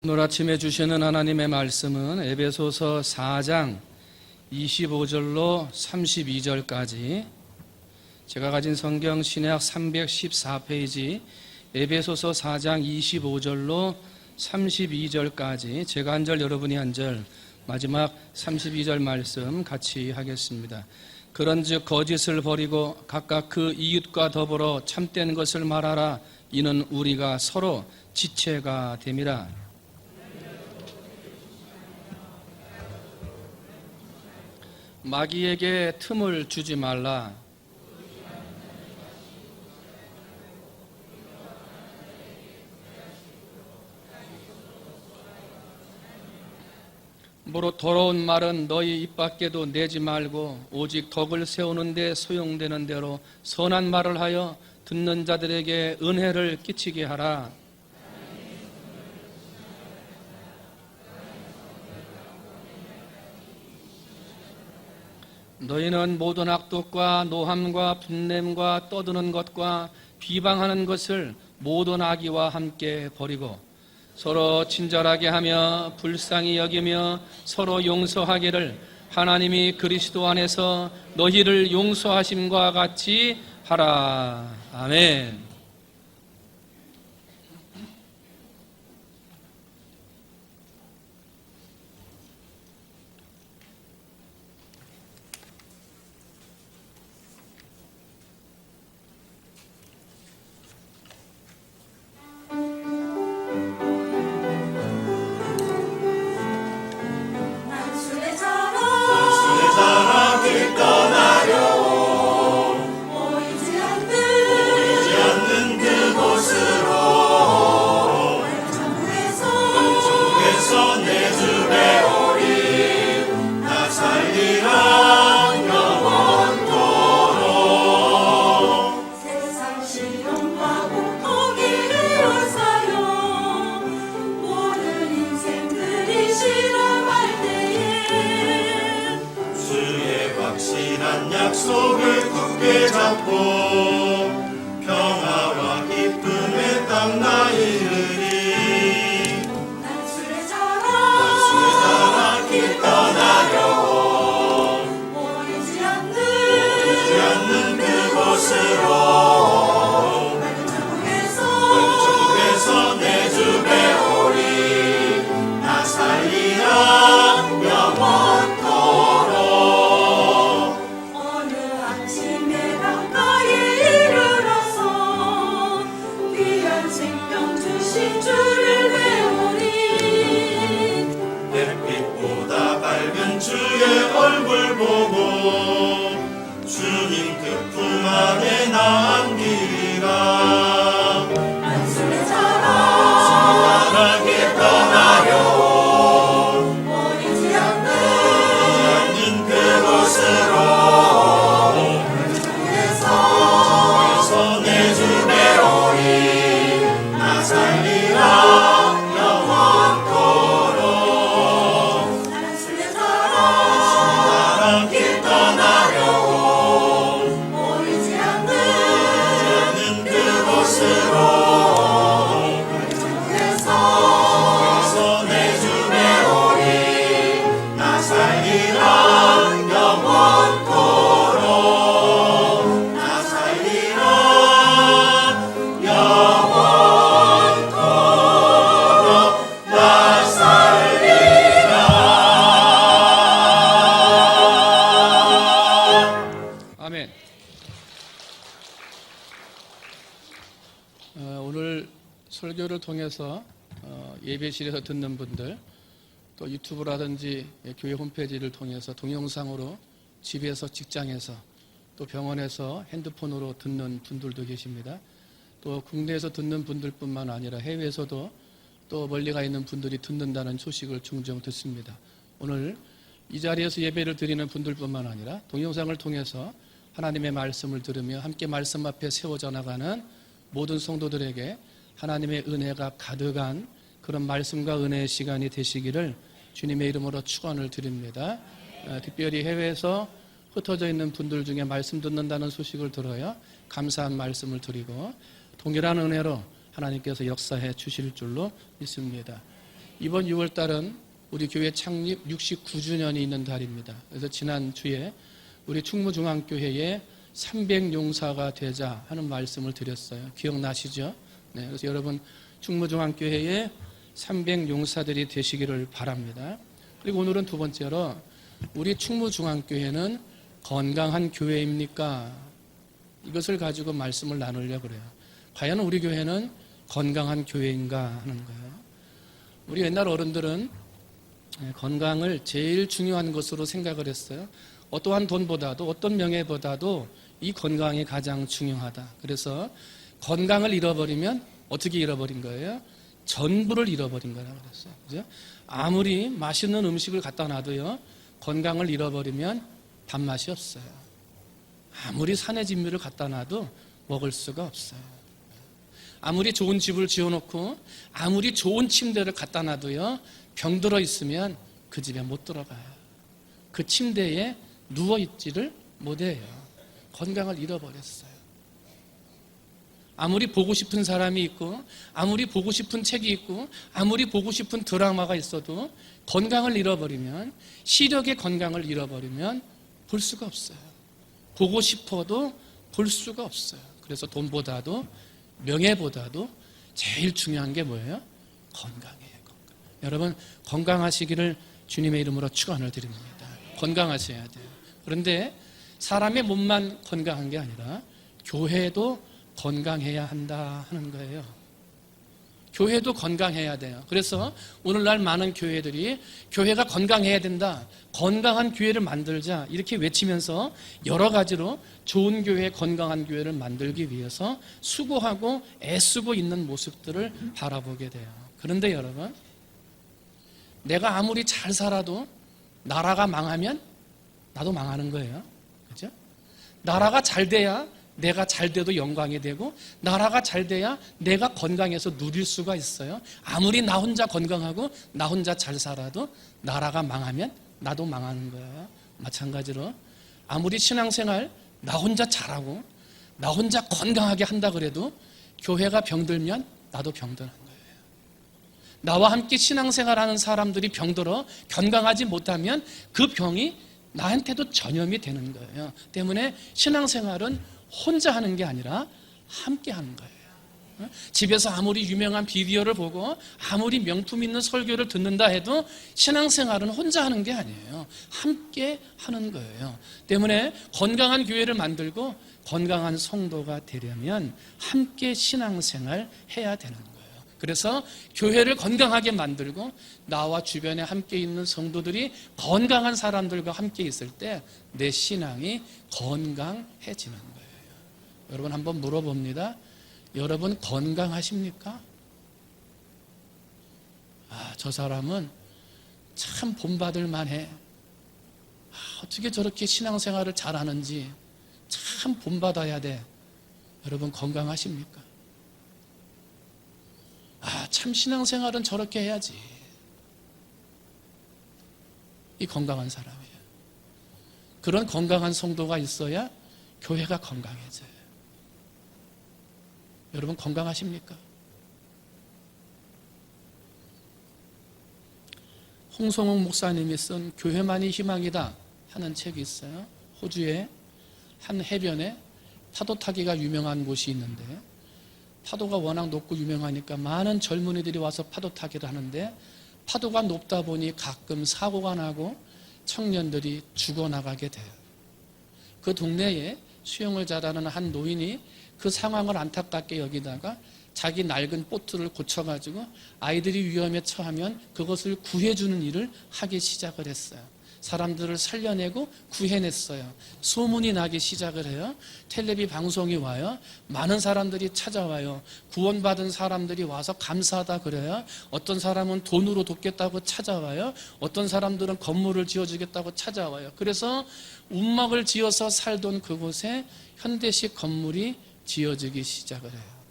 오늘 아침에 주시는 하나님의 말씀은 에베소서 4장 25절로 32절까지 제가 가진 성경 신약 314페이지 에베소서 4장 25절로 32절까지 제가 한 절 여러분이 한 절 마지막 32절 말씀 같이 하겠습니다. 그런즉 거짓을 버리고 각각 그 이웃과 더불어 참된 것을 말하라. 이는 우리가 서로 지체가 됨이라. 마귀에게 틈을 주지 말라. 모로 더러운 말은 너희 입 밖에도 내지 말고 오직 덕을 세우는 데 소용되는 대로 선한 말을 하여 듣는 자들에게 은혜를 끼치게 하라. 너희는 모든 악독과 노함과 분냄과 떠드는 것과 비방하는 것을 모든 악의와 함께 버리고 서로 친절하게 하며 불쌍히 여기며 서로 용서하기를 하나님이 그리스도 안에서 너희를 용서하심과 같이 하라. 아멘. 약속을 굳게 잡고 평화와 기쁨의 땅 나 이르리. 낮술의 자랑 길 떠나려고 보이지 않는 그곳으로 밝은 천국에서 내 주 배우리. 나 살리라 영원토록. 주의 얼굴 보고 주님 그 품 안에 나 안기리라. 낮술의 자랑 길 떠나려 보이지 않는 그곳으로 천국에서 내 주 배우리. 나 살리라 영원토록. 낮술의 자랑 길 떠나려고 보이지 않는 그곳으로 천국에서 내 주 배우리. 나 살리라 영원토록. 나 살리라 영원토록. 나 살리라. 아멘. 오늘 설교를 통해서 예배실에서 듣는 분들, 또 유튜브라든지 교회 홈페이지를 통해서 동영상으로 집에서, 직장에서, 또 병원에서 핸드폰으로 듣는 분들도 계십니다. 또 국내에서 듣는 분들뿐만 아니라 해외에서도 또 멀리 가 있는 분들이 듣는다는 소식을 종종 듣습니다. 오늘 이 자리에서 예배를 드리는 분들뿐만 아니라 동영상을 통해서 하나님의 말씀을 들으며 함께 말씀 앞에 세워져 나가는 모든 성도들에게 하나님의 은혜가 가득한 그런 말씀과 은혜의 시간이 되시기를 주님의 이름으로 축원을 드립니다. 특별히 해외에서 흩어져 있는 분들 중에 말씀 듣는다는 소식을 들어야 감사한 말씀을 드리고 동일한 은혜로 하나님께서 역사해 주실 줄로 믿습니다. 이번 6월 달은 우리 교회 창립 69주년이 있는 달입니다. 그래서 지난주에 우리 충무중앙교회에 300용사가 되자 하는 말씀을 드렸어요. 기억나시죠? 네, 그래서 여러분 충무중앙교회에 300용사들이 되시기를 바랍니다. 그리고 오늘은 두 번째로 우리 충무중앙교회는 건강한 교회입니까? 이것을 가지고 말씀을 나누려고 그래요. 과연 우리 교회는 건강한 교회인가 하는 거예요. 우리 옛날 어른들은 건강을 제일 중요한 것으로 생각을 했어요. 어떠한 돈보다도 어떤 명예보다도 이 건강이 가장 중요하다. 그래서 건강을 잃어버리면 어떻게 잃어버린 거예요? 전부를 잃어버린 거라고 그랬어요. 그죠? 아무리 맛있는 음식을 갖다 놔도요, 건강을 잃어버리면 밥맛이 없어요. 아무리 산의 진미를 갖다 놔도 먹을 수가 없어요. 아무리 좋은 집을 지어놓고 아무리 좋은 침대를 갖다 놔도요, 병들어 있으면 그 집에 못 들어가요. 그 침대에 누워있지를 못해요. 건강을 잃어버렸어요. 아무리 보고 싶은 사람이 있고 아무리 보고 싶은 책이 있고 아무리 보고 싶은 드라마가 있어도 건강을 잃어버리면, 시력의 건강을 잃어버리면 볼 수가 없어요. 보고 싶어도 볼 수가 없어요. 그래서 돈보다도 명예보다도 제일 중요한 게 뭐예요? 건강이에요. 건강. 여러분 건강하시기를 주님의 이름으로 축원을 드립니다. 건강하셔야 돼요. 그런데 사람의 몸만 건강한 게 아니라 교회도 건강해야 한다 하는 거예요. 교회도 건강해야 돼요. 그래서 오늘날 많은 교회들이 교회가 건강해야 된다, 건강한 교회를 만들자 이렇게 외치면서 여러 가지로 좋은 교회, 건강한 교회를 만들기 위해서 수고하고 애쓰고 있는 모습들을 바라보게 돼요. 그런데 여러분, 내가 아무리 잘 살아도 나라가 망하면 나도 망하는 거예요. 그죠? 나라가 잘 돼야 내가 잘 돼도 영광이 되고, 나라가 잘 돼야 내가 건강해서 누릴 수가 있어요. 아무리 나 혼자 건강하고 나 혼자 잘 살아도 나라가 망하면 나도 망하는 거예요. 마찬가지로 아무리 신앙생활 나 혼자 잘하고 나 혼자 건강하게 한다 그래도 교회가 병들면 나도 병드는 거예요. 나와 함께 신앙생활하는 사람들이 병들어 건강하지 못하면 그 병이 나한테도 전염이 되는 거예요. 때문에 신앙생활은 혼자 하는 게 아니라 함께 하는 거예요. 집에서 아무리 유명한 비디오를 보고 아무리 명품 있는 설교를 듣는다 해도 신앙생활은 혼자 하는 게 아니에요. 함께 하는 거예요. 때문에 건강한 교회를 만들고 건강한 성도가 되려면 함께 신앙생활 해야 되는 거예요. 그래서 교회를 건강하게 만들고 나와 주변에 함께 있는 성도들이 건강한 사람들과 함께 있을 때 내 신앙이 건강해지는 거예요. 여러분 한번 물어봅니다. 여러분 건강하십니까? 저 사람은 참 본받을 만해. 어떻게 저렇게 신앙생활을 잘하는지 참 본받아야 돼. 여러분 건강하십니까? 참 신앙생활은 저렇게 해야지. 이 건강한 사람이에요. 그런 건강한 성도가 있어야 교회가 건강해져요. 여러분 건강하십니까? 홍성욱 목사님이 쓴 교회만이 희망이다 하는 책이 있어요. 호주의 한 해변에 파도 타기가 유명한 곳이 있는데, 파도가 워낙 높고 유명하니까 많은 젊은이들이 와서 파도 타기를 하는데, 파도가 높다 보니 가끔 사고가 나고 청년들이 죽어나가게 돼요. 그 동네에 수영을 잘하는 한 노인이 그 상황을 안타깝게 여기다가 자기 낡은 보트를 고쳐가지고 아이들이 위험에 처하면 그것을 구해주는 일을 하기 시작을 했어요. 사람들을 살려내고 구해냈어요. 소문이 나기 시작을 해요. 텔레비 방송이 와요. 많은 사람들이 찾아와요. 구원받은 사람들이 와서 감사하다 그래요. 어떤 사람은 돈으로 돕겠다고 찾아와요. 어떤 사람들은 건물을 지어주겠다고 찾아와요. 그래서 운막을 지어서 살던 그곳에 현대식 건물이 지어지기 시작을 해요.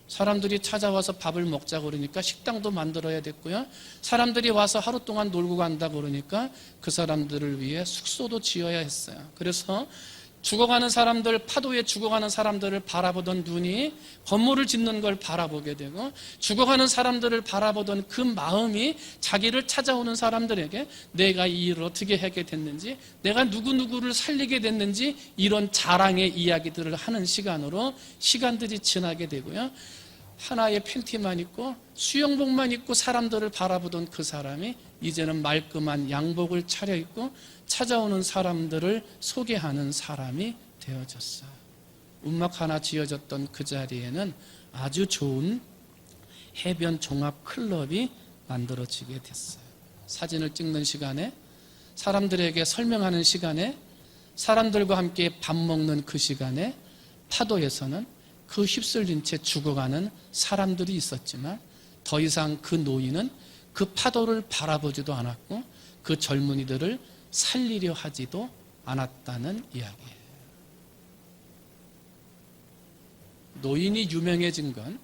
사람들이 찾아와서 밥을 먹자고 그러니까 식당도 만들어야 됐고요. 사람들이 와서 하루 동안 놀고 간다고 그러니까 그 사람들을 위해 숙소도 지어야 했어요. 그래서 죽어가는 사람들, 파도에 죽어가는 사람들을 바라보던 눈이 건물을 짓는 걸 바라보게 되고, 죽어가는 사람들을 바라보던 그 마음이 자기를 찾아오는 사람들에게 내가 이 일을 어떻게 하게 됐는지, 내가 누구누구를 살리게 됐는지, 이런 자랑의 이야기들을 하는 시간으로 시간들이 지나게 되고요. 하나의 팬티만 입고 수영복만 입고 사람들을 바라보던 그 사람이 이제는 말끔한 양복을 차려입고 찾아오는 사람들을 소개하는 사람이 되어졌어요. 움막 하나 지어졌던 그 자리에는 아주 좋은 해변 종합 클럽이 만들어지게 됐어요. 사진을 찍는 시간에, 사람들에게 설명하는 시간에, 사람들과 함께 밥 먹는 그 시간에 파도에서는 그 휩쓸린 채 죽어가는 사람들이 있었지만 더 이상 그 노인은 그 파도를 바라보지도 않았고 그 젊은이들을 살리려 하지도 않았다는 이야기예요. 노인이 유명해진 건,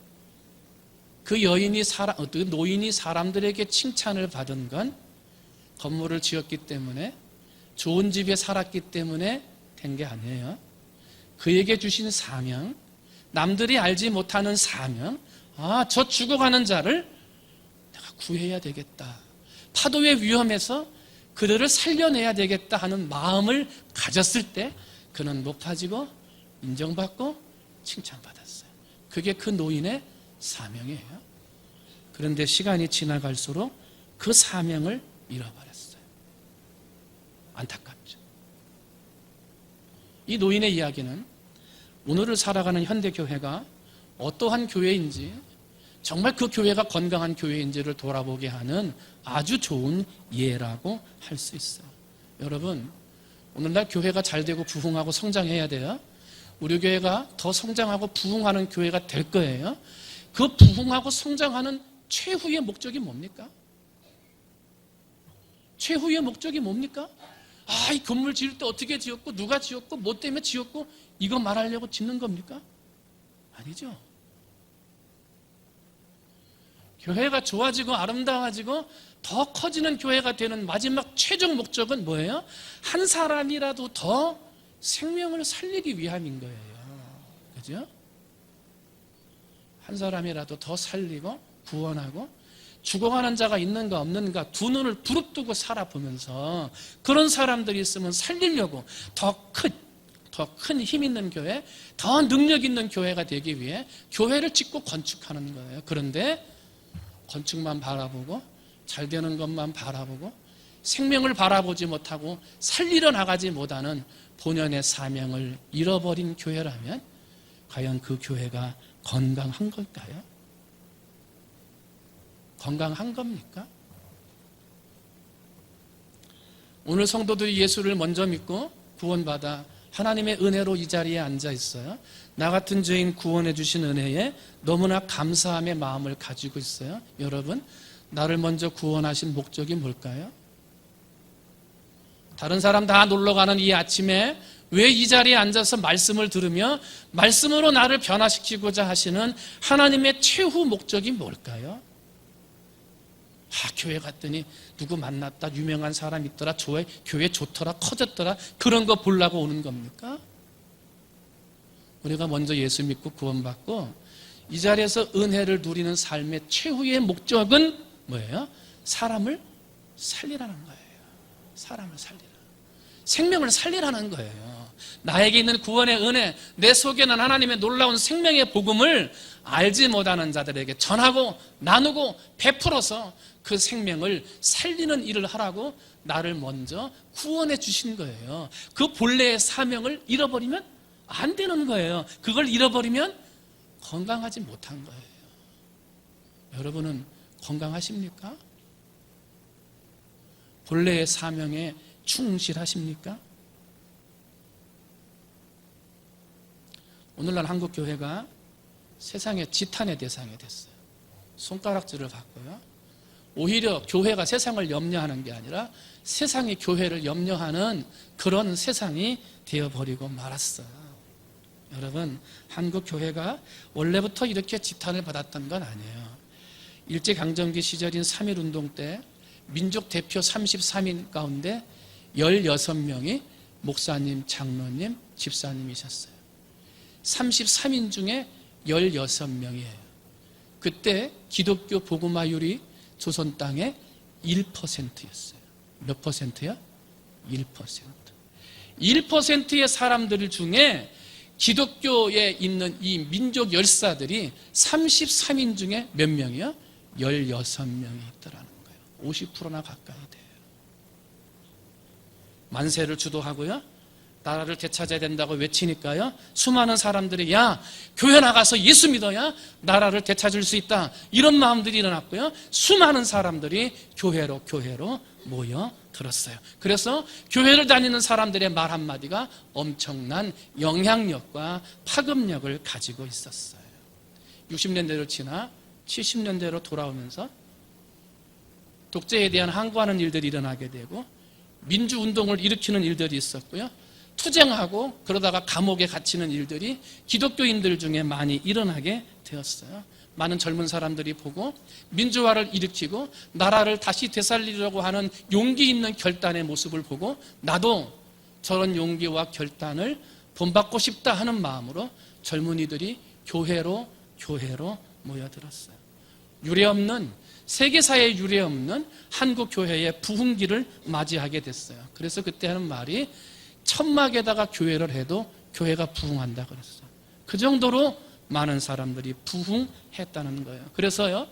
그 노인이 사람들에게 칭찬을 받은 건 건물을 지었기 때문에, 좋은 집에 살았기 때문에 된 게 아니에요. 그에게 주신 사명, 남들이 알지 못하는 사명, 저 죽어가는 자를 내가 구해야 되겠다, 파도의 위험에서 그들을 살려내야 되겠다 하는 마음을 가졌을 때 그는 높아지고 인정받고 칭찬받았어요. 그게 그 노인의 사명이에요. 그런데 시간이 지나갈수록 그 사명을 잃어버렸어요. 안타깝죠. 이 노인의 이야기는 오늘을 살아가는 현대교회가 어떠한 교회인지, 정말 그 교회가 건강한 교회인지를 돌아보게 하는 아주 좋은 예라고 할 수 있어요. 여러분, 오늘날 교회가 잘 되고 부흥하고 성장해야 돼요. 우리 교회가 더 성장하고 부흥하는 교회가 될 거예요. 그 부흥하고 성장하는 최후의 목적이 뭡니까? 최후의 목적이 뭡니까? 이 건물 지을 때 어떻게 지었고 누가 지었고 뭐 때문에 지었고 이거 말하려고 짓는 겁니까? 아니죠. 교회가 좋아지고 아름다워지고 더 커지는 교회가 되는 마지막 최종 목적은 뭐예요? 한 사람이라도 더 생명을 살리기 위함인 거예요. 그죠? 한 사람이라도 더 살리고 구원하고, 죽어가는 자가 있는가 없는가 두 눈을 부릅뜨고 살아보면서 그런 사람들이 있으면 살리려고 더 큰 힘 있는 교회, 더 능력 있는 교회가 되기 위해 교회를 짓고 건축하는 거예요. 그런데 건축만 바라보고 잘 되는 것만 바라보고 생명을 바라보지 못하고 살리려 나가지 못하는 본연의 사명을 잃어버린 교회라면 과연 그 교회가 건강한 걸까요? 건강한 겁니까? 오늘 성도들이 예수를 먼저 믿고 구원받아 하나님의 은혜로 이 자리에 앉아 있어요. 나 같은 죄인 구원해 주신 은혜에 너무나 감사함의 마음을 가지고 있어요. 여러분, 나를 먼저 구원하신 목적이 뭘까요? 다른 사람 다 놀러가는 이 아침에 왜 이 자리에 앉아서 말씀을 들으며 말씀으로 나를 변화시키고자 하시는 하나님의 최후 목적이 뭘까요? 교회 갔더니 누구 만났다, 유명한 사람 있더라, 교회 좋더라, 커졌더라, 그런 거 보려고 오는 겁니까? 우리가 먼저 예수 믿고 구원받고 이 자리에서 은혜를 누리는 삶의 최후의 목적은 뭐예요? 사람을 살리라는 거예요. 사람을 살리라. 생명을 살리라는 거예요. 나에게 있는 구원의 은혜, 내 속에 있는 하나님의 놀라운 생명의 복음을 알지 못하는 자들에게 전하고 나누고 베풀어서 그 생명을 살리는 일을 하라고 나를 먼저 구원해 주신 거예요. 그 본래의 사명을 잃어버리면 안 되는 거예요. 그걸 잃어버리면 건강하지 못한 거예요. 여러분은 건강하십니까? 본래의 사명에 충실하십니까? 오늘날 한국교회가 세상의 지탄의 대상이 됐어요. 손가락질을 받고요. 오히려 교회가 세상을 염려하는 게 아니라 세상이 교회를 염려하는 그런 세상이 되어버리고 말았어요. 여러분, 한국교회가 원래부터 이렇게 지탄을 받았던 건 아니에요. 일제강점기 시절인 3.1운동 때 민족 대표 33인 가운데 16명이 목사님, 장로님, 집사님이셨어요. 33인 중에 16명이에요. 그때 기독교 복음화율이 조선 땅에 1%였어요. 몇 퍼센트요? 1%. 1%의 사람들 중에 기독교에 있는 이 민족 열사들이 33인 중에 몇 명이요? 16명이 있더라는 거예요. 50%나 가까이 돼요. 만세를 주도하고요, 나라를 되찾아야 된다고 외치니까요, 수많은 사람들이 야, 교회 나가서 예수 믿어야 나라를 되찾을 수 있다, 이런 마음들이 일어났고요, 수많은 사람들이 교회로 모여 들었어요. 그래서 교회를 다니는 사람들의 말 한마디가 엄청난 영향력과 파급력을 가지고 있었어요. 60년대를 지나 70년대로 돌아오면서 독재에 대한 항거하는 일들이 일어나게 되고 민주운동을 일으키는 일들이 있었고요, 투쟁하고 그러다가 감옥에 갇히는 일들이 기독교인들 중에 많이 일어나게 되었어요. 많은 젊은 사람들이 보고 민주화를 일으키고 나라를 다시 되살리려고 하는 용기 있는 결단의 모습을 보고 나도 저런 용기와 결단을 본받고 싶다 하는 마음으로 젊은이들이 교회로 모여들었어요. 유례없는, 세계사에 유례없는 한국 교회의 부흥기를 맞이하게 됐어요. 그래서 그때 하는 말이 천막에다가 교회를 해도 교회가 부흥한다 그랬어요. 그 정도로 많은 사람들이 부흥했다는 거예요. 그래서요,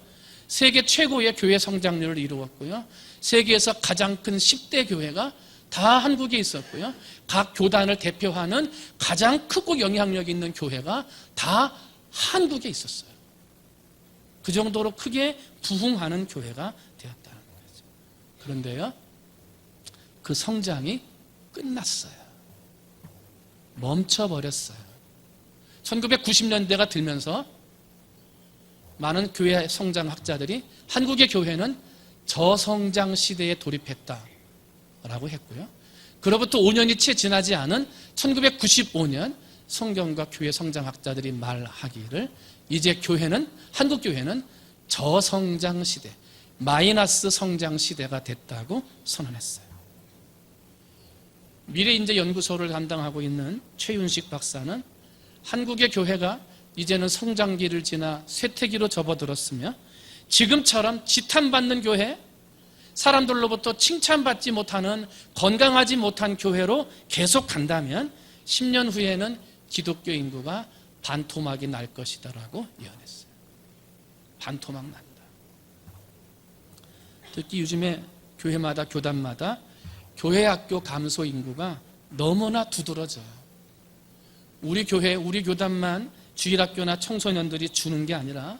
세계 최고의 교회 성장률을 이루었고요, 세계에서 가장 큰 10대 교회가 다 한국에 있었고요, 각 교단을 대표하는 가장 크고 영향력 있는 교회가 다 한국에 있었어요. 그 정도로 크게 부흥하는 교회가 되었다는 거죠. 그런데요, 그 성장이 끝났어요. 멈춰버렸어요. 1990년대가 들면서 많은 교회 성장학자들이 한국의 교회는 저성장 시대에 돌입했다라고 했고요, 그로부터 5년이 채 지나지 않은 1995년 성경과 교회 성장학자들이 말하기를 이제 교회는, 한국 교회는 저성장 시대, 마이너스 성장 시대가 됐다고 선언했어요. 미래인재연구소를 담당하고 있는 최윤식 박사는 한국의 교회가 이제는 성장기를 지나 쇠퇴기로 접어들었으며 지금처럼 지탄받는 교회, 사람들로부터 칭찬받지 못하는 건강하지 못한 교회로 계속 간다면 10년 후에는 기독교 인구가 반토막이 날 것이다라고 예언했어요. 반토막 난다. 특히 요즘에 교회마다, 교단마다 교회 학교 감소 인구가 너무나 두드러져요. 우리 교회, 우리 교단만 주일학교나 청소년들이 주는 게 아니라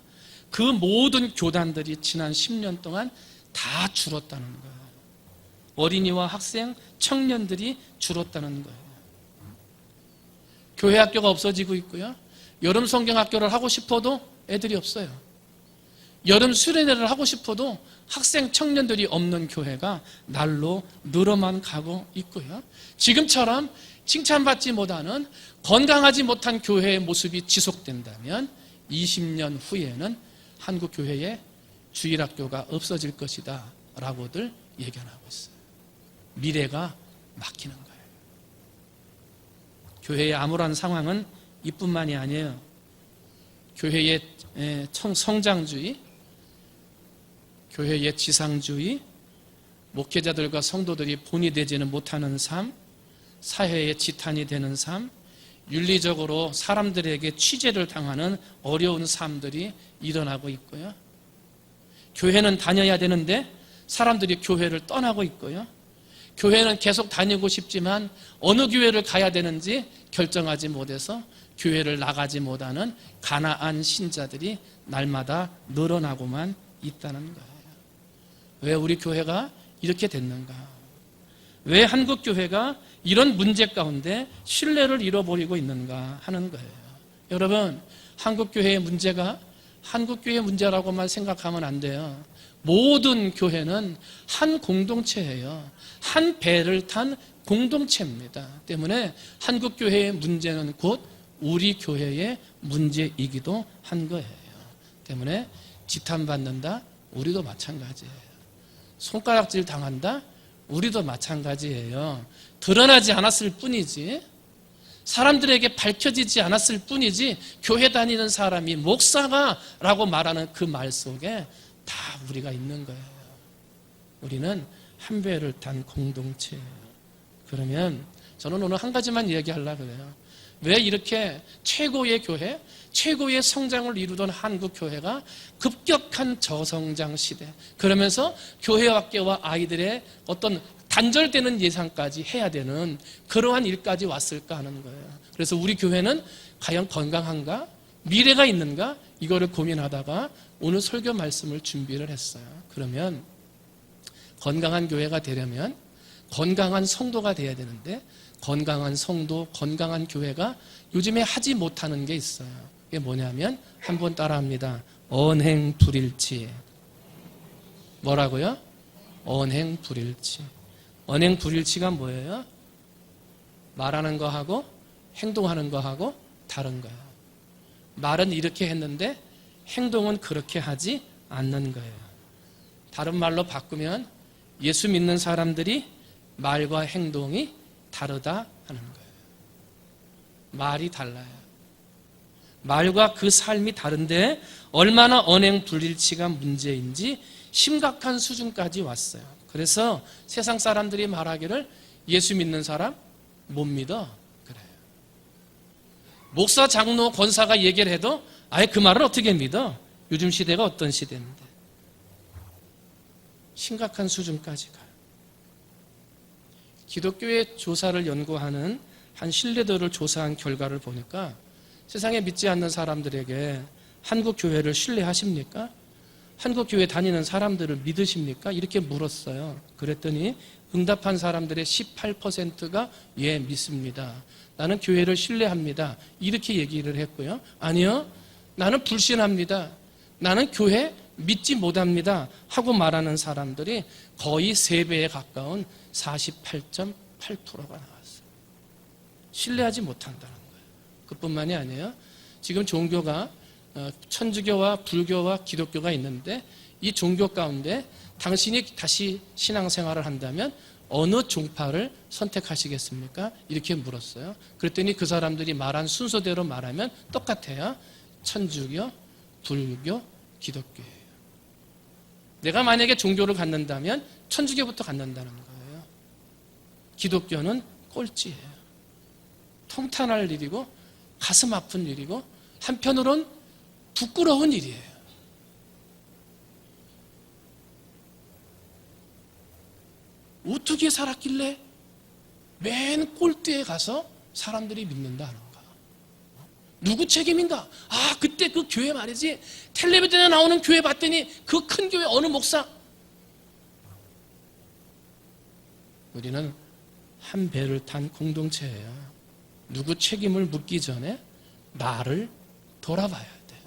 그 모든 교단들이 지난 10년 동안 다 줄었다는 거예요. 어린이와 학생, 청년들이 줄었다는 거예요. 교회 학교가 없어지고 있고요, 여름 성경학교를 하고 싶어도 애들이 없어요. 여름 수련회를 하고 싶어도 학생, 청년들이 없는 교회가 날로 늘어만 가고 있고요, 지금처럼 칭찬받지 못하는, 건강하지 못한 교회의 모습이 지속된다면 20년 후에는 한국 교회에 주일학교가 없어질 것이다 라고들 예견하고 있어요. 미래가 막히는 거예요. 교회의 암울한 상황은 이뿐만이 아니에요. 교회의 성장주의, 교회의 지상주의, 목회자들과 성도들이 본이 되지는 못하는 삶, 사회의 지탄이 되는 삶, 윤리적으로 사람들에게 취재를 당하는 어려운 삶들이 일어나고 있고요, 교회는 다녀야 되는데 사람들이 교회를 떠나고 있고요, 교회는 계속 다니고 싶지만 어느 교회를 가야 되는지 결정하지 못해서 교회를 나가지 못하는 가나안 신자들이 날마다 늘어나고만 있다는 거예요. 왜 우리 교회가 이렇게 됐는가? 왜 한국 교회가 이런 문제 가운데 신뢰를 잃어버리고 있는가 하는 거예요. 여러분, 한국 교회의 문제가 한국 교회의 문제라고만 생각하면 안 돼요. 모든 교회는 한 공동체예요. 한 배를 탄 공동체입니다. 때문에 한국 교회의 문제는 곧 우리 교회의 문제이기도 한 거예요. 때문에 지탄받는다? 우리도 마찬가지예요. 손가락질 당한다? 우리도 마찬가지예요. 드러나지 않았을 뿐이지 사람들에게 밝혀지지 않았을 뿐이지 교회 다니는 사람이 목사가 라고 말하는 그 말 속에 다 우리가 있는 거예요. 우리는 한 배를 탄 공동체예요. 그러면 저는 오늘 한 가지만 얘기하려고 해요. 왜 이렇게 최고의 교회, 최고의 성장을 이루던 한국 교회가 급격한 저성장 시대, 그러면서 교회학교와 아이들의 어떤 단절되는 예상까지 해야 되는 그러한 일까지 왔을까 하는 거예요. 그래서 우리 교회는 과연 건강한가? 미래가 있는가? 이거를 고민하다가 오늘 설교 말씀을 준비를 했어요. 그러면 건강한 교회가 되려면 건강한 성도가 돼야 되는데, 건강한 성도, 건강한 교회가 요즘에 하지 못하는 게 있어요. 이게 뭐냐면, 한번 따라합니다. 언행불일치. 뭐라고요? 언행불일치. 언행불일치가 뭐예요? 말하는 거하고 행동하는 거하고 다른 거예요. 말은 이렇게 했는데 행동은 그렇게 하지 않는 거예요. 다른 말로 바꾸면 예수 믿는 사람들이 말과 행동이 다르다 하는 거예요. 말이 달라요. 말과 그 삶이 다른데 얼마나 언행불일치가 문제인지 심각한 수준까지 왔어요. 그래서 세상 사람들이 말하기를 예수 믿는 사람 못 믿어. 그래요. 목사, 장로, 권사가 얘기를 해도 아예 그 말을 어떻게 믿어? 요즘 시대가 어떤 시대인데. 심각한 수준까지 가요. 기독교의 조사를 연구하는 한 신뢰도를 조사한 결과를 보니까 세상에 믿지 않는 사람들에게 한국 교회를 신뢰하십니까? 한국 교회 다니는 사람들을 믿으십니까? 이렇게 물었어요. 그랬더니 응답한 사람들의 18%가 예, 믿습니다. 나는 교회를 신뢰합니다. 이렇게 얘기를 했고요. 아니요, 나는 불신합니다. 나는 교회 믿지 못합니다. 하고 말하는 사람들이 거의 3배에 가까운 48.8%가 나왔어요. 신뢰하지 못한다는 거예요. 그뿐만이 아니에요. 지금 종교가 천주교와 불교와 기독교가 있는데 이 종교 가운데 당신이 다시 신앙생활을 한다면 어느 종파를 선택하시겠습니까? 이렇게 물었어요. 그랬더니 그 사람들이 말한 순서대로 말하면 똑같아요. 천주교, 불교, 기독교예요. 내가 만약에 종교를 갖는다면 천주교부터 갖는다는 거예요. 기독교는 꼴찌예요. 통탄할 일이고 가슴 아픈 일이고 한편으론 부끄러운 일이에요. 어떻게 살았길래 맨 꼴대에 가서 사람들이 믿는다는가? 누구 책임인가? 아, 그때 그 교회 말이지. 텔레비전에 나오는 교회 봤더니 그 큰 교회 어느 목사. 우리는 한 배를 탄 공동체예요. 누구 책임을 묻기 전에 나를 돌아봐야 돼요.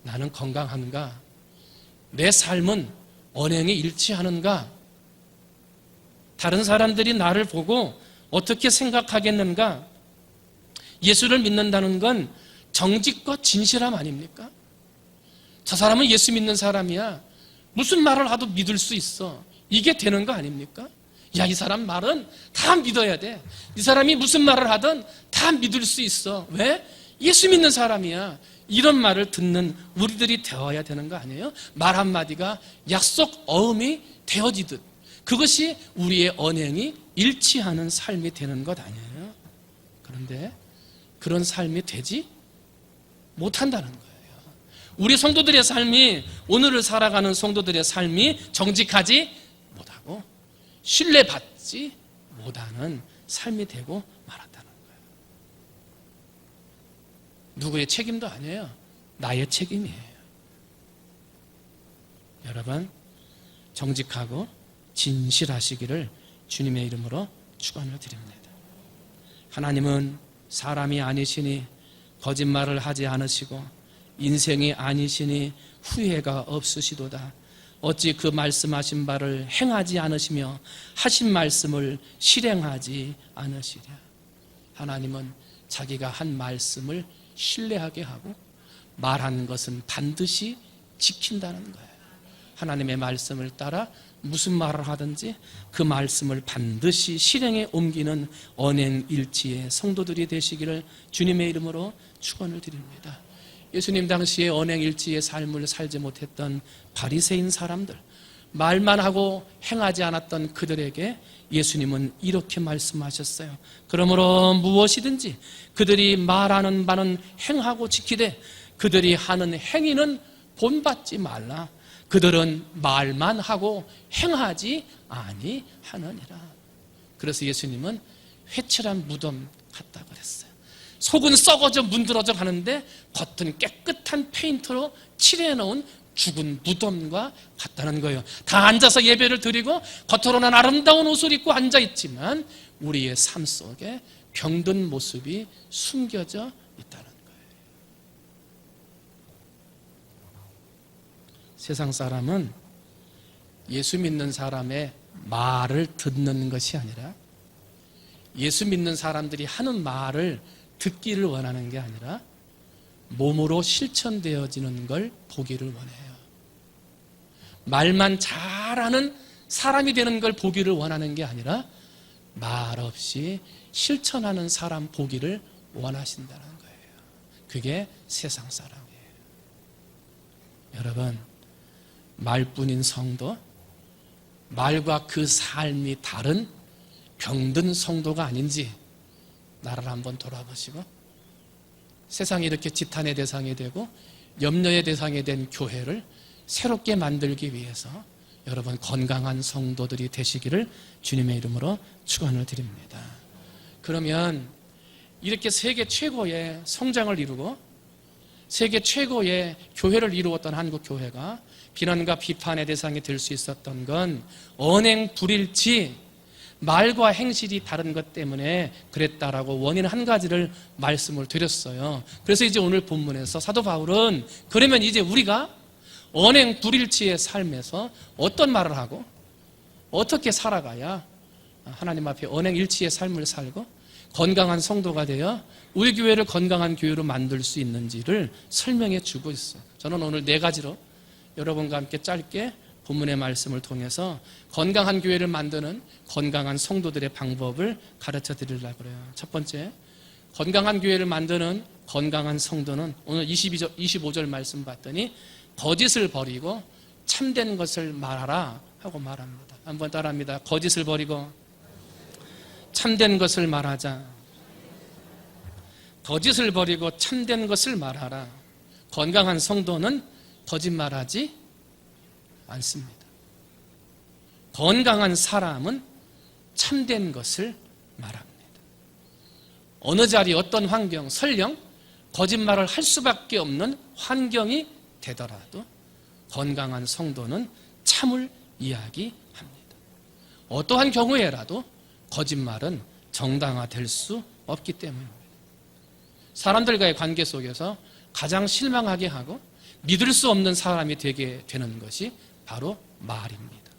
나는 건강한가? 내 삶은 언행이 일치하는가? 다른 사람들이 나를 보고 어떻게 생각하겠는가? 예수를 믿는다는 건 정직과 진실함 아닙니까? 저 사람은 예수 믿는 사람이야. 무슨 말을 하도 믿을 수 있어. 이게 되는 거 아닙니까? 야, 이 사람 말은 다 믿어야 돼. 이 사람이 무슨 말을 하든 다 믿을 수 있어. 왜? 예수 믿는 사람이야. 이런 말을 듣는 우리들이 되어야 되는 거 아니에요? 말 한마디가 약속 어음이 되어지듯 그것이 우리의 언행이 일치하는 삶이 되는 것 아니에요? 그런데 그런 삶이 되지 못한다는 거예요. 우리 성도들의 삶이, 오늘을 살아가는 성도들의 삶이 정직하지 못하고 신뢰받지 못하는 삶이 되고 말았다는 거예요. 누구의 책임도 아니에요. 나의 책임이에요. 여러분, 정직하고 진실하시기를 주님의 이름으로 축원을 드립니다. 하나님은 사람이 아니시니 거짓말을 하지 않으시고 인생이 아니시니 후회가 없으시도다. 어찌 그 말씀하신 바를 행하지 않으시며 하신 말씀을 실행하지 않으시랴. 하나님은 자기가 한 말씀을 신뢰하게 하고 말한 것은 반드시 지킨다는 거예요. 하나님의 말씀을 따라 무슨 말을 하든지 그 말씀을 반드시 실행에 옮기는 언행일치의 성도들이 되시기를 주님의 이름으로 축원을 드립니다. 예수님 당시에 언행일치의 삶을 살지 못했던 바리새인 사람들, 말만 하고 행하지 않았던 그들에게 예수님은 이렇게 말씀하셨어요. 그러므로 무엇이든지 그들이 말하는 바는 행하고 지키되 그들이 하는 행위는 본받지 말라. 그들은 말만 하고 행하지 아니하느니라. 그래서 예수님은 회칠한 무덤 같다 그랬어요. 속은 썩어져 문드러져 가는데 겉은 깨끗한 페인트로 칠해놓은 죽은 무덤과 같다는 거예요. 다 앉아서 예배를 드리고 겉으로는 아름다운 옷을 입고 앉아있지만 우리의 삶 속에 병든 모습이 숨겨져 있다는 거예요. 세상 사람은 예수 믿는 사람의 말을 듣는 것이 아니라 예수 믿는 사람들이 하는 말을 듣기를 원하는 게 아니라 몸으로 실천되어지는 걸 보기를 원해요. 말만 잘하는 사람이 되는 걸 보기를 원하는 게 아니라 말 없이 실천하는 사람 보기를 원하신다는 거예요. 그게 세상 사람이에요. 여러분, 말뿐인 성도, 말과 그 삶이 다른 병든 성도가 아닌지 나를 한번 돌아보시고 세상이 이렇게 지탄의 대상이 되고 염려의 대상이 된 교회를 새롭게 만들기 위해서 여러분 건강한 성도들이 되시기를 주님의 이름으로 축원을 드립니다. 그러면 이렇게 세계 최고의 성장을 이루고 세계 최고의 교회를 이루었던 한국 교회가 비난과 비판의 대상이 될 수 있었던 건 언행 불일치, 말과 행실이 다른 것 때문에 그랬다라고 원인 한 가지를 말씀을 드렸어요. 그래서 이제 오늘 본문에서 사도 바울은 그러면 이제 우리가 언행 불일치의 삶에서 어떤 말을 하고 어떻게 살아가야 하나님 앞에 언행일치의 삶을 살고 건강한 성도가 되어 우리 교회를 건강한 교회로 만들 수 있는지를 설명해 주고 있어요. 저는 오늘 4가지로 여러분과 함께 짧게 본문의 말씀을 통해서 건강한 교회를 만드는 건강한 성도들의 방법을 가르쳐 드리려고 그래요. 첫 번째, 건강한 교회를 만드는 건강한 성도는 오늘 25절 말씀 봤더니 거짓을 버리고 참된 것을 말하라 하고 말합니다. 한번 따라합니다. 거짓을 버리고 참된 것을 말하자. 거짓을 버리고 참된 것을 말하라. 건강한 성도는 거짓말하지 않습니다. 건강한 사람은 참된 것을 말합니다. 어느 자리 어떤 환경, 설령 거짓말을 할 수밖에 없는 환경이 되더라도 건강한 성도는 참을 이야기합니다. 어떠한 경우에라도 거짓말은 정당화될 수 없기 때문입니다. 사람들과의 관계 속에서 가장 실망하게 하고 믿을 수 없는 사람이 되게 되는 것이 바로 말입니다.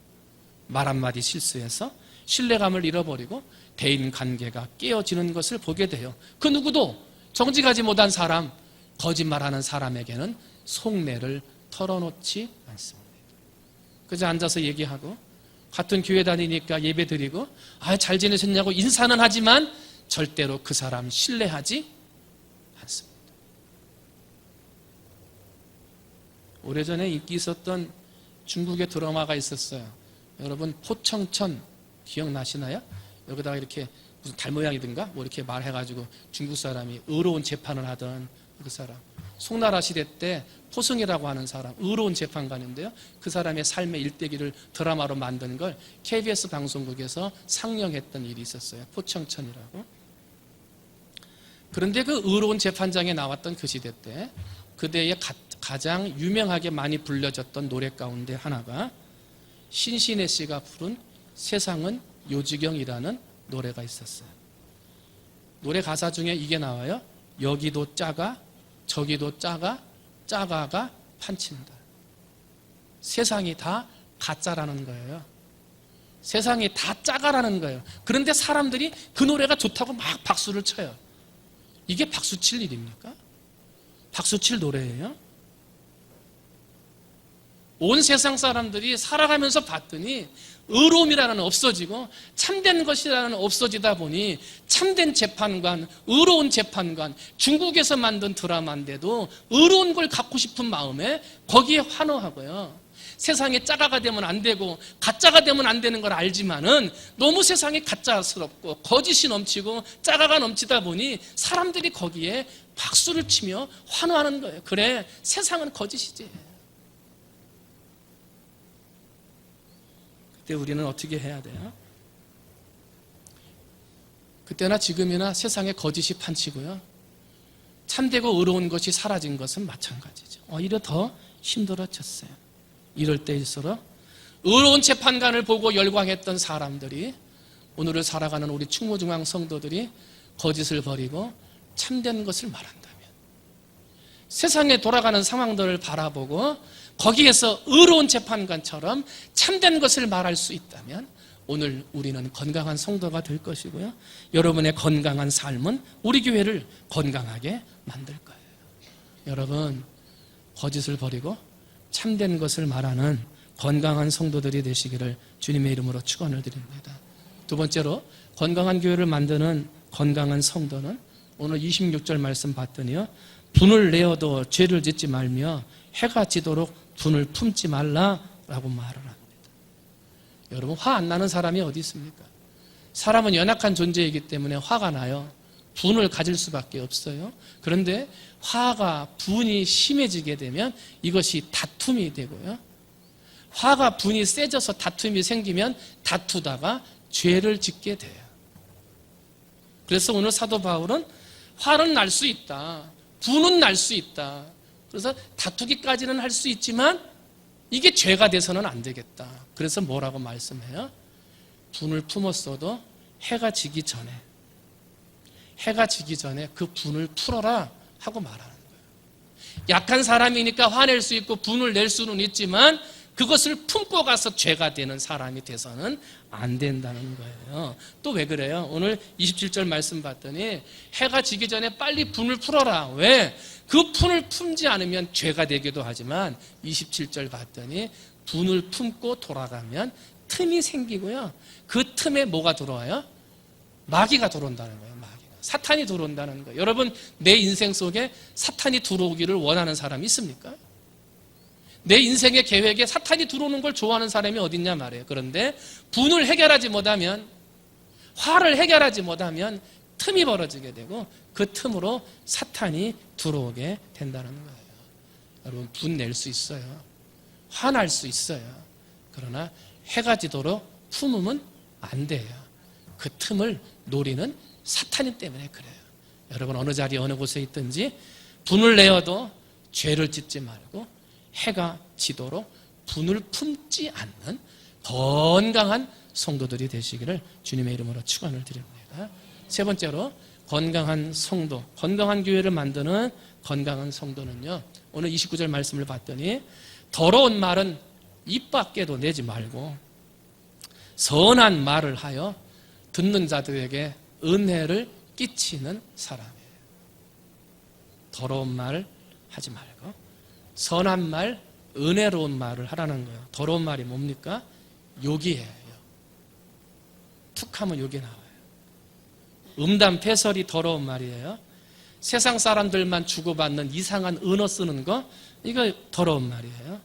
말 한마디 실수해서 신뢰감을 잃어버리고 대인관계가 깨어지는 것을 보게 돼요. 그 누구도 정직하지 못한 사람, 거짓말하는 사람에게는 속내를 털어놓지 않습니다. 그저 앉아서 얘기하고 같은 교회 다니니까 예배 드리고 잘 지내셨냐고 인사는 하지만 절대로 그 사람 신뢰하지 않습니다. 오래전에 인기 있었던 중국의 드라마가 있었어요. 여러분 포청천 기억나시나요? 여기다가 이렇게 무슨 달 모양이든가 뭐 이렇게 말해가지고 중국 사람이 의로운 재판을 하던 그 사람, 송나라 시대 때 포승이라고 하는 사람, 의로운 재판관인데요. 그 사람의 삶의 일대기를 드라마로 만든 걸 KBS 방송국에서 상영했던 일이 있었어요. 포청천이라고. 그런데 그 의로운 재판장에 나왔던 그 시대 때 그대의 가장 유명하게 많이 불려졌던 노래 가운데 하나가 신신혜 씨가 부른 세상은 요지경이라는 노래가 있었어요. 노래 가사 중에 이게 나와요. 여기도 작아 저기도 작아 작아가 판친다. 세상이 다 가짜라는 거예요. 세상이 다 작아라는 거예요. 그런데 사람들이 그 노래가 좋다고 막 박수를 쳐요. 이게 박수 칠 일입니까? 박수 칠 노래예요? 온 세상 사람들이 살아가면서 봤더니 의로움이라는 없어지고 참된 것이라는 없어지다 보니 참된 재판관, 의로운 재판관, 중국에서 만든 드라마인데도 의로운 걸 갖고 싶은 마음에 거기에 환호하고요. 세상에 짜가가 되면 안 되고 가짜가 되면 안 되는 걸 알지만은 너무 세상이 가짜스럽고 거짓이 넘치고 짜가가 넘치다 보니 사람들이 거기에 박수를 치며 환호하는 거예요. 그래, 세상은 거짓이지. 그때 우리는 어떻게 해야 돼요? 그때나 지금이나 세상에 거짓이 판치고요. 참되고 의로운 것이 사라진 것은 마찬가지죠. 오히려 더 힘들어졌어요. 이럴 때일수록 의로운 재판관을 보고 열광했던 사람들이, 오늘을 살아가는 우리 충무중앙 성도들이 거짓을 버리고 참된 것을 말한다면, 세상에 돌아가는 상황들을 바라보고 거기에서 의로운 재판관처럼 참된 것을 말할 수 있다면 오늘 우리는 건강한 성도가 될 것이고요. 여러분의 건강한 삶은 우리 교회를 건강하게 만들 거예요. 여러분, 거짓을 버리고 참된 것을 말하는 건강한 성도들이 되시기를 주님의 이름으로 축원을 드립니다. 두 번째로 건강한 교회를 만드는 건강한 성도는 오늘 26절 말씀 봤더니요, 분을 내어도 죄를 짓지 말며 해가 지도록 분을 품지 말라라고 말을 합니다. 여러분, 화 안 나는 사람이 어디 있습니까? 사람은 연약한 존재이기 때문에 화가 나요. 분을 가질 수밖에 없어요. 그런데 화가, 분이 심해지게 되면 이것이 다툼이 되고요. 화가, 분이 세져서 다툼이 생기면 다투다가 죄를 짓게 돼요. 그래서 오늘 사도 바울은 화는 날 수 있다, 분은 날 수 있다, 그래서 다투기까지는 할 수 있지만 이게 죄가 돼서는 안 되겠다. 그래서 뭐라고 말씀해요? 분을 품었어도 해가 지기 전에 그 분을 풀어라 하고 말하는 거예요. 약한 사람이니까 화낼 수 있고 분을 낼 수는 있지만 그것을 품고 가서 죄가 되는 사람이 돼서는 안 된다는 거예요. 또 왜 그래요? 오늘 27절 말씀 봤더니 해가 지기 전에 빨리 분을 풀어라. 왜? 그 분을 품지 않으면 죄가 되기도 하지만 27절 봤더니 분을 품고 돌아가면 틈이 생기고요. 그 틈에 뭐가 들어와요? 마귀가 들어온다는 거예요. 마귀가. 사탄이 들어온다는 거예요. 여러분, 내 인생 속에 사탄이 들어오기를 원하는 사람이 있습니까? 내 인생의 계획에 사탄이 들어오는 걸 좋아하는 사람이 어딨냐 말이에요. 그런데 분을 해결하지 못하면, 화를 해결하지 못하면 틈이 벌어지게 되고 그 틈으로 사탄이 들어오게 된다는 거예요. 여러분, 분 낼 수 있어요. 화날 수 있어요. 그러나 해가 지도록 품으면 안 돼요. 그 틈을 노리는 사탄이 때문에 그래요. 여러분, 어느 자리 어느 곳에 있든지 분을 내어도 죄를 짓지 말고 해가 지도록 분을 품지 않는 건강한 성도들이 되시기를 주님의 이름으로 축원을 드립니다. 세 번째로 건강한 성도, 건강한 교회를 만드는 건강한 성도는요, 오늘 29절 말씀을 봤더니 더러운 말은 입 밖에도 내지 말고 선한 말을 하여 듣는 자들에게 은혜를 끼치는 사람이에요. 더러운 말 하지 말고 선한 말, 은혜로운 말을 하라는 거예요. 더러운 말이 뭡니까? 욕이에요. 툭 하면 욕이 나와요. 음담패설이 더러운 말이에요. 세상 사람들만 주고받는 이상한 언어 쓰는 거, 이거 더러운 말이에요.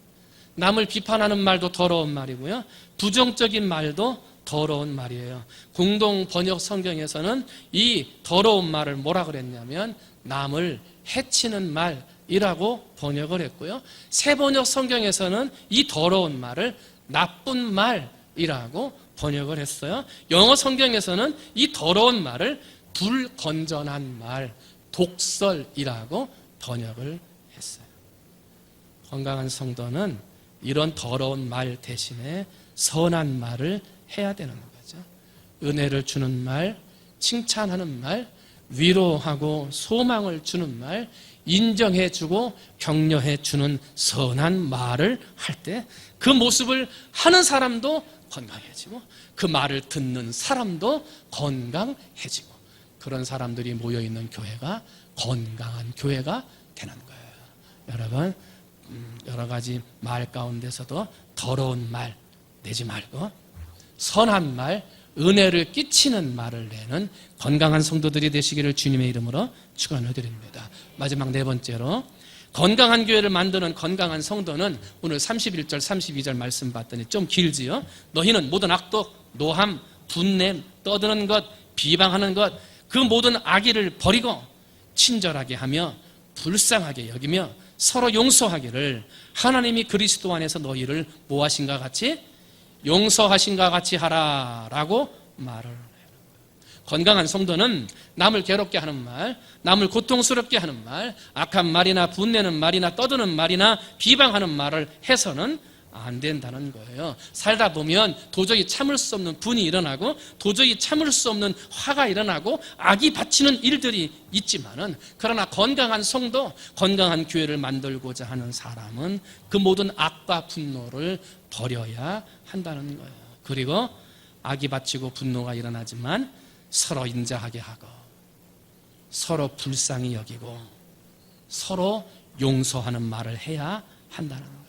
남을 비판하는 말도 더러운 말이고요. 부정적인 말도 더러운 말이에요. 공동 번역 성경에서는 이 더러운 말을 뭐라 그랬냐면 남을 해치는 말이라고 번역을 했고요. 새 번역 성경에서는 이 더러운 말을 나쁜 말이라고 번역을 했어요. 영어 성경에서는 이 더러운 말을 불건전한 말, 독설이라고 번역을 했어요. 건강한 성도는 이런 더러운 말 대신에 선한 말을 해야 되는 거죠. 은혜를 주는 말, 칭찬하는 말, 위로하고 소망을 주는 말, 인정해주고 격려해주는 선한 말을 할 때 그 모습을 하는 사람도 건강해지고 그 말을 듣는 사람도 건강해지고 그런 사람들이 모여있는 교회가 건강한 교회가 되는 거예요. 여러분, 여러 가지 말 가운데서도 더러운 말 내지 말고 선한 말, 은혜를 끼치는 말을 내는 건강한 성도들이 되시기를 주님의 이름으로 축원을 드립니다. 마지막 네 번째로 건강한 교회를 만드는 건강한 성도는 오늘 31절 32절 말씀 봤더니 좀 길지요. 너희는 모든 악독, 노함, 분냄, 떠드는 것, 비방하는 것, 그 모든 악의를 버리고 친절하게 하며 불쌍하게 여기며 서로 용서하기를 하나님이 그리스도 안에서 너희를 뭐하신가 같이 용서하신가 같이 하라라고 말을 해요. 건강한 성도는 남을 괴롭게 하는 말, 남을 고통스럽게 하는 말, 악한 말이나 분내는 말이나 떠드는 말이나 비방하는 말을 해서는 안 된다는 거예요. 살다 보면 도저히 참을 수 없는 분이 일어나고 도저히 참을 수 없는 화가 일어나고 악이 받치는 일들이 있지만은 그러나 건강한 성도, 건강한 교회를 만들고자 하는 사람은 그 모든 악과 분노를 버려야 한다는 거예요. 그리고 악이 받치고 분노가 일어나지만 서로 인자하게 하고 서로 불쌍히 여기고 서로 용서하는 말을 해야 한다는 거예요.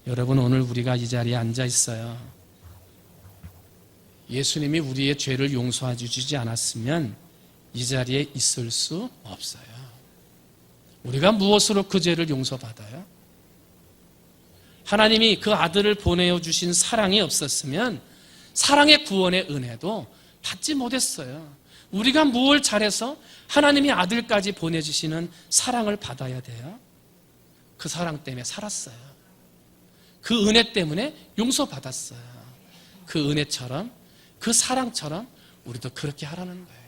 여러분, 오늘 우리가 이 자리에 앉아 있어요. 예수님이 우리의 죄를 용서해 주지 않았으면 이 자리에 있을 수 없어요. 우리가 무엇으로 그 죄를 용서받아요? 하나님이 그 아들을 보내어 주신 사랑이 없었으면 사랑의 구원의 은혜도 받지 못했어요. 우리가 무엇을 잘해서 하나님이 아들까지 보내주시는 사랑을 받아야 돼요? 그 사랑 때문에 살았어요. 그 은혜 때문에 용서받았어요. 그 은혜처럼, 그 사랑처럼 우리도 그렇게 하라는 거예요.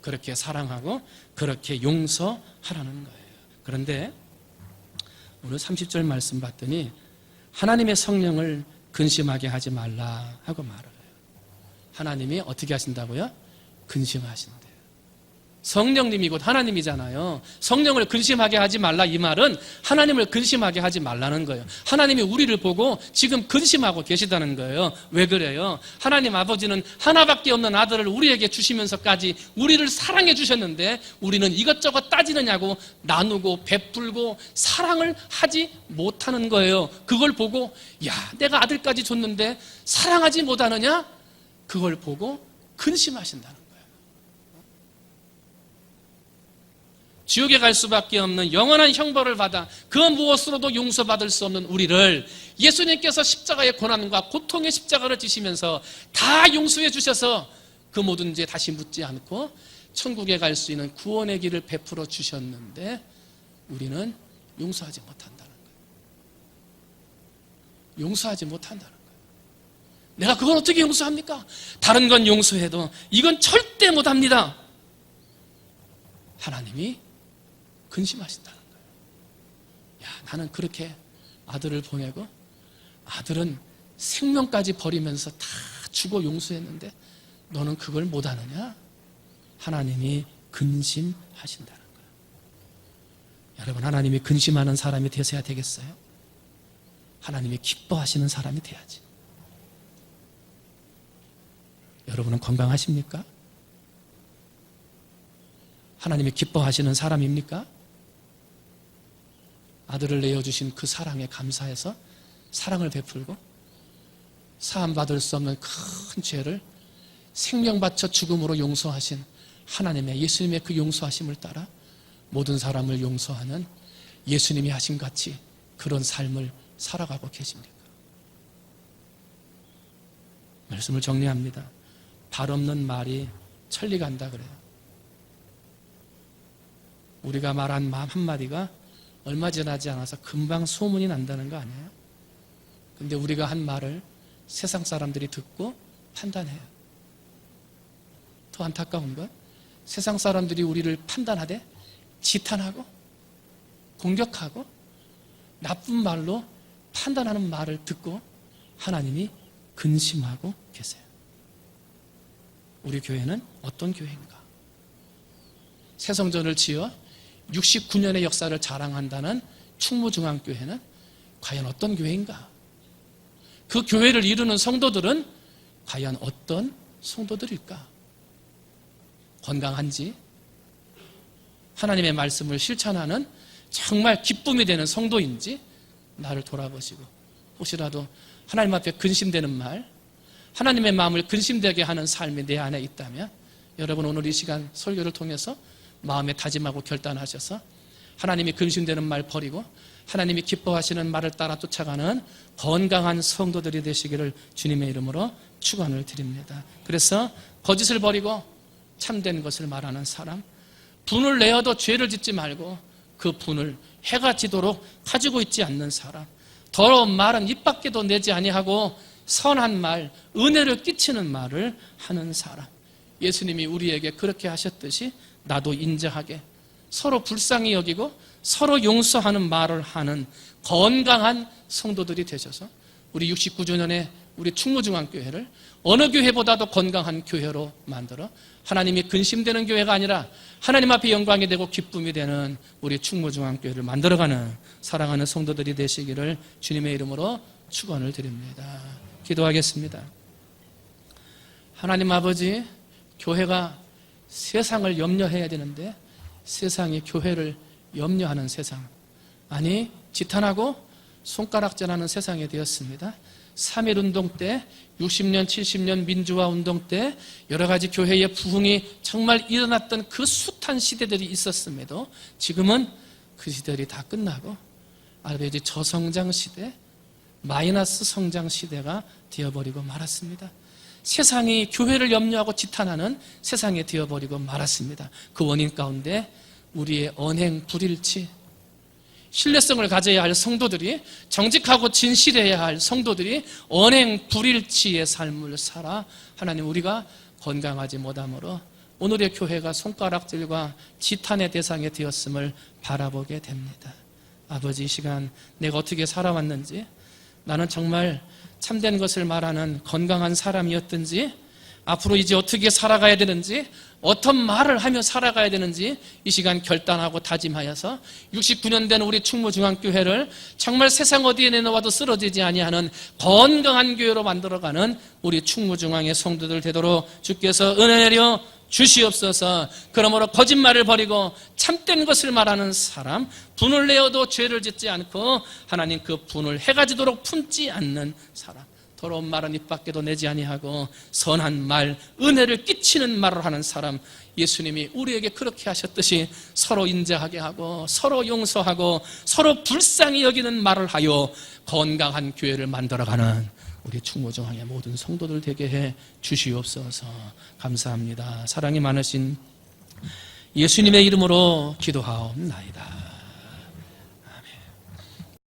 그렇게 사랑하고 그렇게 용서하라는 거예요. 그런데 오늘 30절 말씀 봤더니 하나님의 성령을 근심하게 하지 말라 하고 말을 해요. 하나님이 어떻게 하신다고요? 근심하신대요. 성령님이 곧 하나님이잖아요. 성령을 근심하게 하지 말라, 이 말은 하나님을 근심하게 하지 말라는 거예요. 하나님이 우리를 보고 지금 근심하고 계시다는 거예요. 왜 그래요? 하나님 아버지는 하나밖에 없는 아들을 우리에게 주시면서까지 우리를 사랑해 주셨는데 우리는 이것저것 따지느냐고 나누고 베풀고 사랑을 하지 못하는 거예요. 그걸 보고 야, 내가 아들까지 줬는데 사랑하지 못하느냐? 그걸 보고 근심하신다는 거예요. 지옥에 갈 수밖에 없는 영원한 형벌을 받아 그 무엇으로도 용서받을 수 없는 우리를 예수님께서 십자가의 고난과 고통의 십자가를 지시면서 다 용서해 주셔서 그 모든 죄 다시 묻지 않고 천국에 갈 수 있는 구원의 길을 베풀어 주셨는데 우리는 용서하지 못한다는 거예요. 용서하지 못한다는 거예요. 내가 그걸 어떻게 용서합니까? 다른 건 용서해도 이건 절대 못합니다. 하나님이 근심하신다는 거예요. 야, 나는 그렇게 아들을 보내고 아들은 생명까지 버리면서 다 주고 용서했는데 너는 그걸 못하느냐? 하나님이 근심하신다는 거예요. 여러분, 하나님이 근심하는 사람이 되셔야 되겠어요? 하나님이 기뻐하시는 사람이 돼야지. 여러분은 건강하십니까? 하나님이 기뻐하시는 사람입니까? 아들을 내어주신 그 사랑에 감사해서 사랑을 베풀고 사함받을 수 없는 큰 죄를 생명 바쳐 죽음으로 용서하신 하나님의 예수님의 그 용서하심을 따라 모든 사람을 용서하는 예수님이 하신 같이 그런 삶을 살아가고 계십니까? 말씀을 정리합니다. 발 없는 말이 천리 간다 그래요. 우리가 말한 말 한마디가 얼마 지나지 않아서 금방 소문이 난다는 거 아니에요? 근데 우리가 한 말을 세상 사람들이 듣고 판단해요. 더 안타까운 건 세상 사람들이 우리를 판단하되 지탄하고 공격하고 나쁜 말로 판단하는 말을 듣고 하나님이 근심하고 계세요. 우리 교회는 어떤 교회인가? 새성전을 지어 69년의 역사를 자랑한다는 충무중앙교회는 과연 어떤 교회인가? 그 교회를 이루는 성도들은 과연 어떤 성도들일까? 건강한지, 하나님의 말씀을 실천하는 정말 기쁨이 되는 성도인지 나를 돌아보시고, 혹시라도 하나님 앞에 근심되는 말, 하나님의 마음을 근심되게 하는 삶이 내 안에 있다면 여러분 오늘 이 시간 설교를 통해서 마음에 다짐하고 결단하셔서 하나님이 근심되는 말 버리고 하나님이 기뻐하시는 말을 따라 쫓아가는 건강한 성도들이 되시기를 주님의 이름으로 축원을 드립니다. 그래서 거짓을 버리고 참된 것을 말하는 사람, 분을 내어도 죄를 짓지 말고 그 분을 해가 지도록 가지고 있지 않는 사람, 더러운 말은 입 밖에도 내지 아니하고 선한 말, 은혜를 끼치는 말을 하는 사람. 예수님이 우리에게 그렇게 하셨듯이 나도 인자하게 서로 불쌍히 여기고 서로 용서하는 말을 하는 건강한 성도들이 되셔서 우리 69주년에 우리 충무중앙교회를 어느 교회보다도 건강한 교회로 만들어 하나님이 근심되는 교회가 아니라 하나님 앞에 영광이 되고 기쁨이 되는 우리 충무중앙교회를 만들어가는 사랑하는 성도들이 되시기를 주님의 이름으로 축원을 드립니다. 기도하겠습니다. 하나님 아버지, 교회가 세상을 염려해야 되는데 세상이 교회를 염려하는 세상, 아니 지탄하고 손가락질하는 세상이 되었습니다. 3.1운동 때, 60년, 70년 민주화 운동 때 여러 가지 교회의 부흥이 정말 일어났던 그 숱한 시대들이 있었음에도 지금은 그 시대들이 다 끝나고 아버지 저성장 시대, 마이너스 성장 시대가 되어버리고 말았습니다. 세상이 교회를 염려하고 지탄하는 세상에 되어버리고 말았습니다. 그 원인 가운데 우리의 언행 불일치, 신뢰성을 가져야 할 성도들이, 정직하고 진실해야 할 성도들이 언행 불일치의 삶을 살아 하나님 우리가 건강하지 못함으로 오늘의 교회가 손가락질과 지탄의 대상이 되었음을 바라보게 됩니다. 아버지, 이 시간 내가 어떻게 살아왔는지, 나는 정말 참된 것을 말하는 건강한 사람이었든지, 앞으로 이제 어떻게 살아가야 되는지, 어떤 말을 하며 살아가야 되는지 이 시간 결단하고 다짐하여서 69년 된 우리 충무중앙교회를 정말 세상 어디에 내놓아도 쓰러지지 아니하는 건강한 교회로 만들어가는 우리 충무중앙의 성도들 되도록 주께서 은혜 내려 주시옵소서. 그러므로 거짓말을 버리고 참된 것을 말하는 사람, 분을 내어도 죄를 짓지 않고 하나님 그 분을 해가 지도록 품지 않는 사람, 더러운 말은 입 밖에도 내지 아니하고 선한 말, 은혜를 끼치는 말을 하는 사람, 예수님이 우리에게 그렇게 하셨듯이 서로 인자하게 하고 서로 용서하고 서로 불쌍히 여기는 말을 하여 건강한 교회를 만들어가는 우리 충무중앙의 모든 성도들 되게 해 주시옵소서. 감사합니다. 사랑이 많으신 예수님의 이름으로 기도하옵나이다.